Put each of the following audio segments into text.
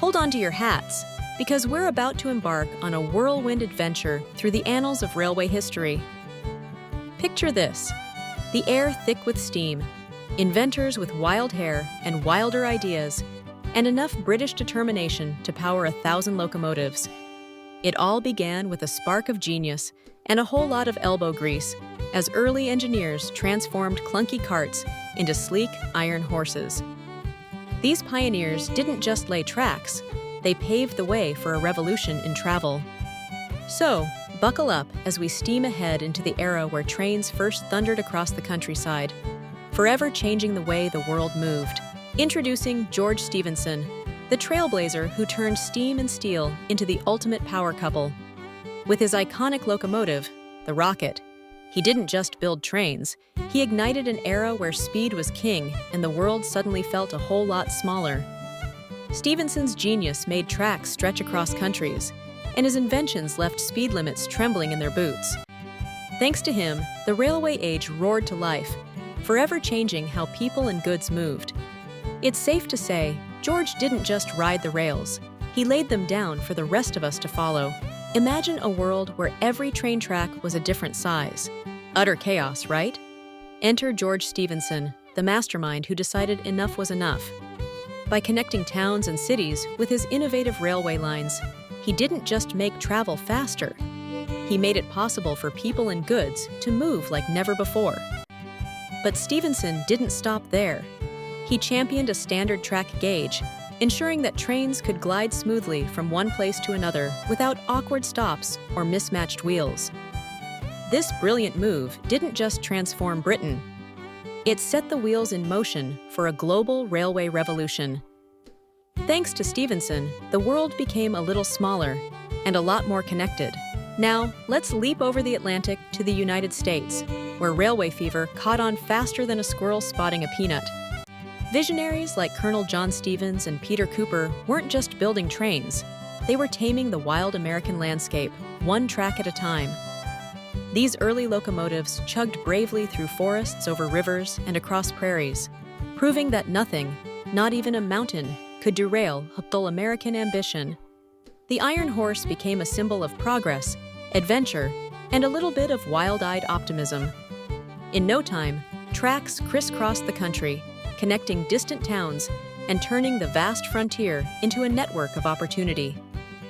Hold on to your hats, because we're about to embark on a whirlwind adventure through the annals of railway history. Picture this: the air thick with steam, inventors with wild hair and wilder ideas, and enough British determination to power 1,000 locomotives. It all began with a spark of genius and a whole lot of elbow grease as early engineers transformed clunky carts into sleek iron horses. These pioneers didn't just lay tracks, they paved the way for a revolution in travel. So, buckle up as we steam ahead into the era where trains first thundered across the countryside, forever changing the way the world moved. Introducing George Stephenson, the trailblazer who turned steam and steel into the ultimate power couple. With his iconic locomotive, the Rocket, he didn't just build trains, he ignited an era where speed was king and the world suddenly felt a whole lot smaller. Stephenson's genius made tracks stretch across countries, and his inventions left speed limits trembling in their boots. Thanks to him, the railway age roared to life, forever changing how people and goods moved. It's safe to say, George didn't just ride the rails, he laid them down for the rest of us to follow. Imagine a world where every train track was a different size. Utter chaos, right? Enter George Stephenson, the mastermind who decided enough was enough. By connecting towns and cities with his innovative railway lines, he didn't just make travel faster, he made it possible for people and goods to move like never before. But Stephenson didn't stop there. He championed a standard track gauge, ensuring that trains could glide smoothly from one place to another without awkward stops or mismatched wheels. This brilliant move didn't just transform Britain, it set the wheels in motion for a global railway revolution. Thanks to Stephenson, the world became a little smaller and a lot more connected. Now, let's leap over the Atlantic to the United States, where railway fever caught on faster than a squirrel spotting a peanut. Visionaries like Colonel John Stevens and Peter Cooper weren't just building trains, they were taming the wild American landscape, one track at a time. These early locomotives chugged bravely through forests, over rivers, and across prairies, proving that nothing, not even a mountain, could derail hopeful American ambition. The Iron Horse became a symbol of progress, adventure, and a little bit of wild-eyed optimism. In no time, tracks crisscrossed the country, connecting distant towns and turning the vast frontier into a network of opportunity.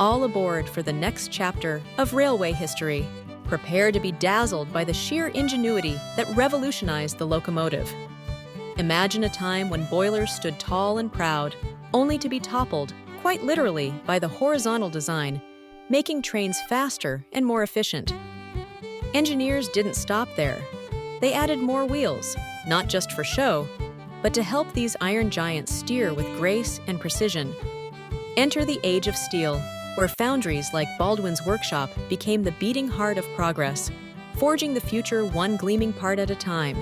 All aboard for the next chapter of railway history. Prepare to be dazzled by the sheer ingenuity that revolutionized the locomotive. Imagine a time when boilers stood tall and proud, only to be toppled, quite literally, by the horizontal design, making trains faster and more efficient. Engineers didn't stop there. They added more wheels, not just for show, but to help these iron giants steer with grace and precision. Enter the Age of Steel, where foundries like Baldwin's workshop became the beating heart of progress, forging the future one gleaming part at a time.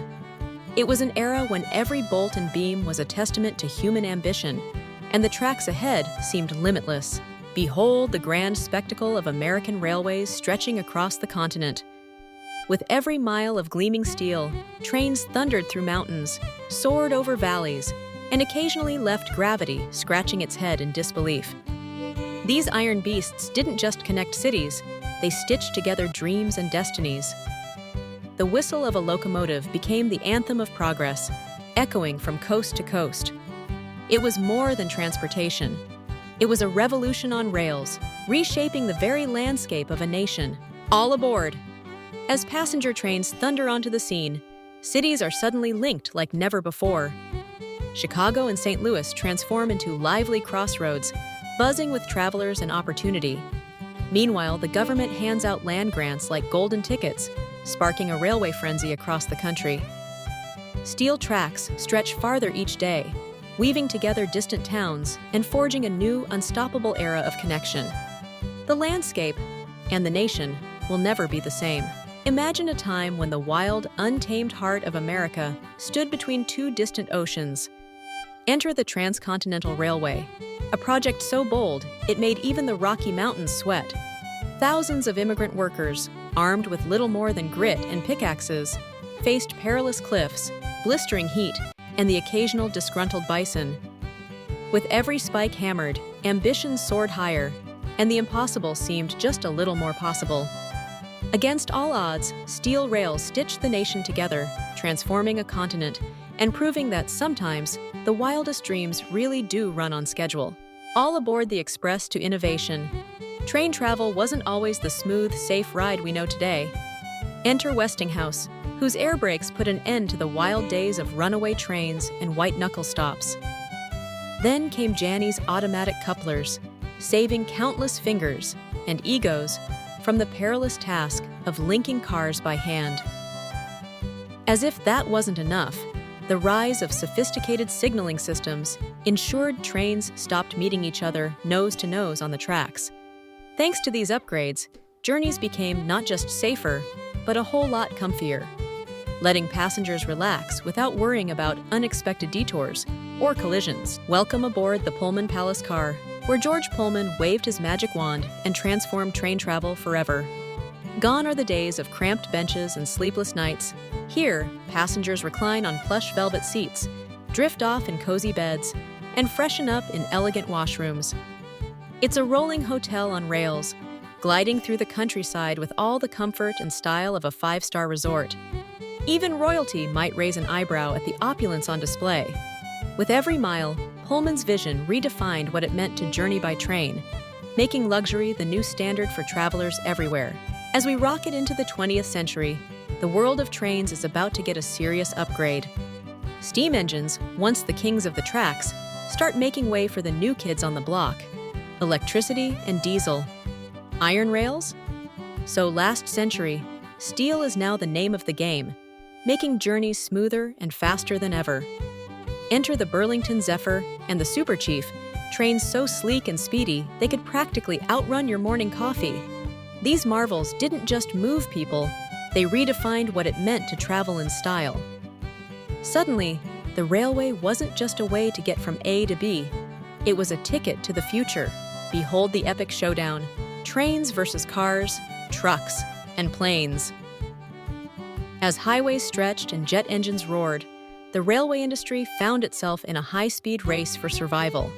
It was an era when every bolt and beam was a testament to human ambition, and the tracks ahead seemed limitless. Behold the grand spectacle of American railways stretching across the continent. With every mile of gleaming steel, trains thundered through mountains, soared over valleys, and occasionally left gravity scratching its head in disbelief. These iron beasts didn't just connect cities, they stitched together dreams and destinies. The whistle of a locomotive became the anthem of progress, echoing from coast to coast. It was more than transportation. It was a revolution on rails, reshaping the very landscape of a nation. All aboard! As passenger trains thunder onto the scene, cities are suddenly linked like never before. Chicago and St. Louis transform into lively crossroads, buzzing with travelers and opportunity. Meanwhile, the government hands out land grants like golden tickets, sparking a railway frenzy across the country. Steel tracks stretch farther each day, weaving together distant towns and forging a new, unstoppable era of connection. The landscape and the nation will never be the same. Imagine a time when the wild, untamed heart of America stood between two distant oceans. Enter the Transcontinental Railway, a project so bold it made even the Rocky Mountains sweat. Thousands of immigrant workers, armed with little more than grit and pickaxes, faced perilous cliffs, blistering heat, and the occasional disgruntled bison. With every spike hammered, ambitions soared higher, and the impossible seemed just a little more possible. Against all odds, steel rails stitched the nation together, transforming a continent and proving that sometimes the wildest dreams really do run on schedule. All aboard the express to innovation. Train travel wasn't always the smooth, safe ride we know today. Enter Westinghouse, whose air brakes put an end to the wild days of runaway trains and white-knuckle stops. Then came Janney's automatic couplers, saving countless fingers and egos from the perilous task of linking cars by hand. As if that wasn't enough, the rise of sophisticated signaling systems ensured trains stopped meeting each other nose to nose on the tracks. Thanks to these upgrades, journeys became not just safer, but a whole lot comfier, letting passengers relax without worrying about unexpected detours or collisions. Welcome aboard the Pullman Palace car, where George Pullman waved his magic wand and transformed train travel forever. Gone are the days of cramped benches and sleepless nights. Here, passengers recline on plush velvet seats, drift off in cozy beds, and freshen up in elegant washrooms. It's a rolling hotel on rails, gliding through the countryside with all the comfort and style of a five-star resort. Even royalty might raise an eyebrow at the opulence on display. With every mile, Pullman's vision redefined what it meant to journey by train, making luxury the new standard for travelers everywhere. As we rocket into the 20th century, the world of trains is about to get a serious upgrade. Steam engines, once the kings of the tracks, start making way for the new kids on the block: electricity and diesel. Iron rails? So last century, steel is now the name of the game, making journeys smoother and faster than ever. Enter the Burlington Zephyr and the Super Chief, trains so sleek and speedy they could practically outrun your morning coffee. These marvels didn't just move people, they redefined what it meant to travel in style. Suddenly, the railway wasn't just a way to get from A to B. It was a ticket to the future. Behold the epic showdown: trains versus cars, trucks, and planes. As highways stretched and jet engines roared, the railway industry found itself in a high-speed race for survival.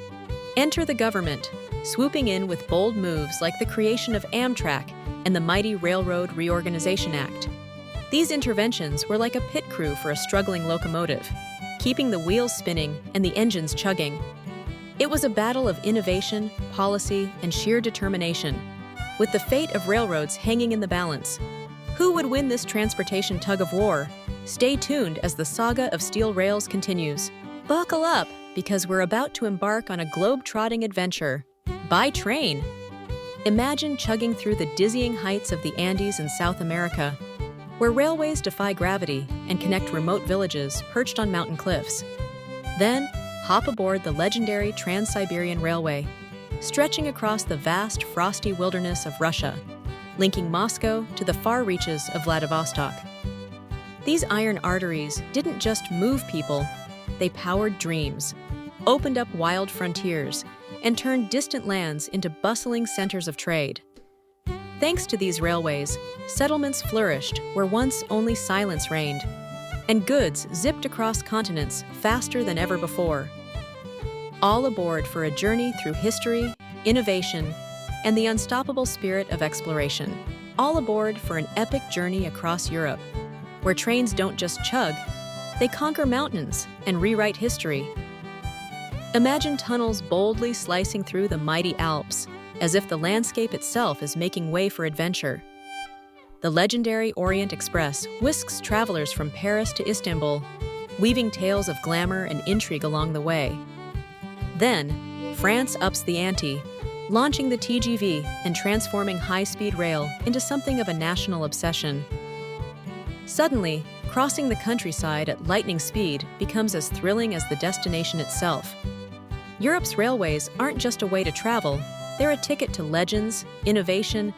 Enter the government, swooping in with bold moves like the creation of Amtrak and the mighty Railroad Reorganization Act. These interventions were like a pit crew for a struggling locomotive, keeping the wheels spinning and the engines chugging. It was a battle of innovation, policy, and sheer determination, with the fate of railroads hanging in the balance. Who would win this transportation tug-of-war? Stay tuned as the saga of steel rails continues. Buckle up, because we're about to embark on a globe-trotting adventure. By train! Imagine chugging through the dizzying heights of the Andes in South America, where railways defy gravity and connect remote villages perched on mountain cliffs. Then, hop aboard the legendary Trans-Siberian Railway, stretching across the vast, frosty wilderness of Russia, linking Moscow to the far reaches of Vladivostok. These iron arteries didn't just move people, they powered dreams, opened up wild frontiers, and turned distant lands into bustling centers of trade. Thanks to these railways, settlements flourished where once only silence reigned, and goods zipped across continents faster than ever before. All aboard for a journey through history, innovation, and the unstoppable spirit of exploration. All aboard for an epic journey across Europe, where trains don't just chug, they conquer mountains and rewrite history. Imagine tunnels boldly slicing through the mighty Alps, as if the landscape itself is making way for adventure. The legendary Orient Express whisks travelers from Paris to Istanbul, weaving tales of glamour and intrigue along the way. Then, France ups the ante, launching the TGV and transforming high-speed rail into something of a national obsession. Suddenly, crossing the countryside at lightning speed becomes as thrilling as the destination itself. Europe's railways aren't just a way to travel, they're a ticket to legends, innovation,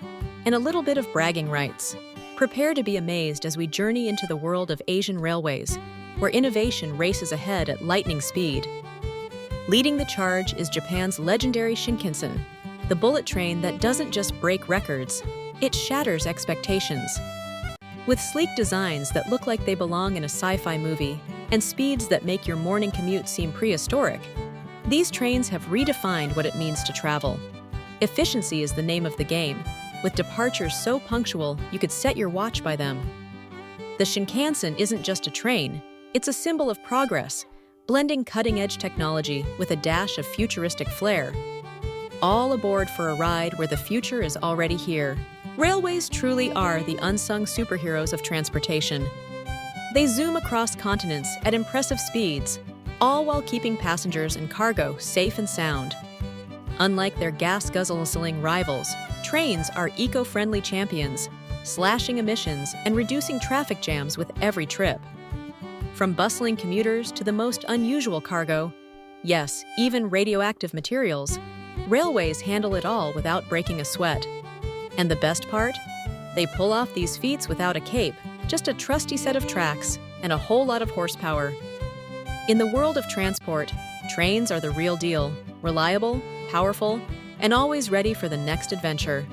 and a little bit of bragging rights. Prepare to be amazed as we journey into the world of Asian railways, where innovation races ahead at lightning speed. Leading the charge is Japan's legendary Shinkansen, the bullet train that doesn't just break records, it shatters expectations. With sleek designs that look like they belong in a sci-fi movie and speeds that make your morning commute seem prehistoric, These trains have redefined what it means to travel. Efficiency is the name of the game, with departures so punctual you could set your watch by them. The Shinkansen isn't just a train, it's a symbol of progress, blending cutting-edge technology with a dash of futuristic flair. All aboard for a ride where the future is already here. Railways truly are the unsung superheroes of transportation. They zoom across continents at impressive speeds, all while keeping passengers and cargo safe and sound. Unlike their gas-guzzling rivals, trains are eco-friendly champions, slashing emissions and reducing traffic jams with every trip. From bustling commuters to the most unusual cargo, yes, even radioactive materials, railways handle it all without breaking a sweat. And the best part? They pull off these feats without a cape, just a trusty set of tracks and a whole lot of horsepower. In the world of transport, trains are the real deal, reliable, powerful, and always ready for the next adventure.